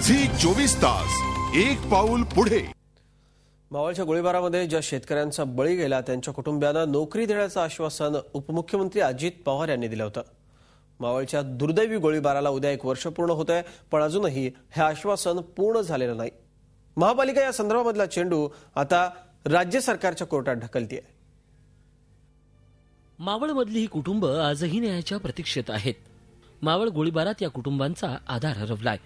Zee 24 Taas एक पाऊल पुढे। मावळच्या गोळीबारामध्ये ज्या शेतकऱ्यांचा बळी गेला त्यांच्या कुटुंबियांना नोकरी देण्याचं आश्वासन उपमुख्यमंत्री अजित पवार यांनी दिलं होतं। मावळच्या दुर्दैवी गोळीबाराला उद्या 1 वर्ष पूर्ण होतंय, पण अजूनही हे आश्वासन पूर्ण झालेलं नाही। महापालिका या संदर्भामधला चेंडू आता राज्य सरकारच्या कोर्टात ढकलतीये। मावळमधली ही कुटुंब आजही न्यायाच्या प्रतीक्षेत आहेत। मावळ गोळीबारात या कुटुंबांचा आधार हरवलाय।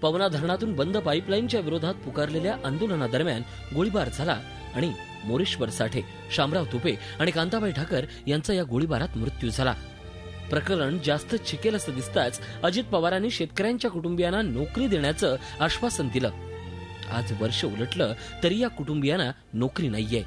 पवना धरणातून बंद पाईपलाईनच्या विरोधात पुकारलेल्या आंदोलनादरम्यान गोळीबार झाला आणि मोरेश्वर साठे, शामराव तुपे आणि कांताबाई ठाकर यांचा या गोळीबारात मृत्यू झाला। प्रकरण जास्त चिकेल असं दिसताच अजित पवारांनी शेतकऱ्यांच्या कुटुंबियांना नोकरी देण्याचं आश्वासन दिलं। आज वर्ष उलटलं तरी या कुटुंबियांना नोकरी नाहीये।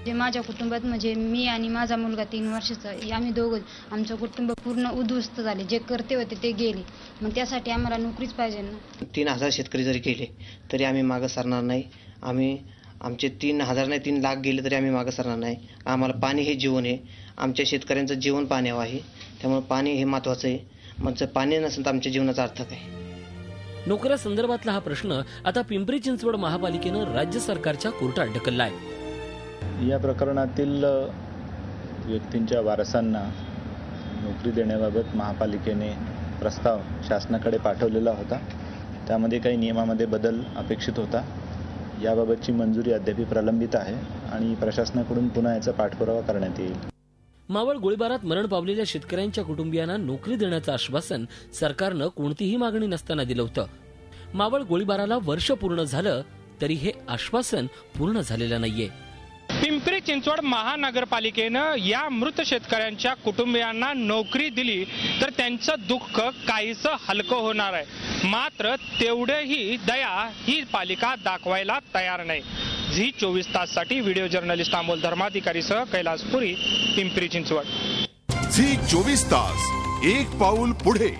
माझ्या कुटुंबात म्हणजे मी आणि माझा मुलगा 3 वर्षाचा, आम्ही दोघं, आमचं कुटुंब पूर्ण उद्ध्वस्त झाले। जे करते होते ते गेले, मग त्यासाठी आम्हाला नोकरीच पाहिजे ना। 3000 शेतकरी जरी गेले तरी आम्ही मागे सरणार नाही। आम्ही आमचे 3000 नाही 3 लाख गेले तरी आम्ही मागे सरणार नाही। आम्हाला पाणी हे जीवन आहे। आमच्या शेतकऱ्यांचं जीवन पाण्यावर आहे, त्यामुळे पाणी हे महत्त्वाचं आहे। म्हणजे पाणी नसेल तर आमच्या जीवनाचा अर्थ काय? नोकऱ्या संदर्भातला हा प्रश्न आता पिंपरी चिंचवड महापालिकेनं राज्य सरकारच्या कोर्टात ढकललाय। या प्रकरणातील व्यक्तींच्या वारसांना नोकरी देण्याबाबत महापालिकेने प्रस्ताव शासनाकडे पाठवलेला होता। त्यामध्ये काही नियमामध्ये बदल अपेक्षित होता। याबाबतची मंजुरी अद्याप प्रलंबित आहे आणि प्रशासनाकडून पुन्हा याचा पाठपुरावा करण्यात येईल। मावळ गोळीबारात मरण पावलेल्या शेतकऱ्यांच्या कुटुंबियांना नोकरी देण्याचं आश्वासन सरकारनं कोणतीही मागणी नसताना दिलं होतं। मावळ गोळीबाराला वर्ष पूर्ण झालं तरी हे आश्वासन पूर्ण झालेलं नाहीये। पिंपरी चिंचवड महानगरपालिकेनं या मृत शेतकऱ्यांच्या कुटुंबियांना नोकरी दिली तर त्यांचं दुःख काहीसं हलकं होणार आहे। मात्र तेवढेही दया ही पालिका दाखवायला तयार नाही। झी 24 ताससाठी व्हिडिओ जर्नलिस्ट अमोल धर्माधिकारीसह कैलास पुरी, पिंपरी चिंचवड। झी 24 तास एक पाऊल पुढे।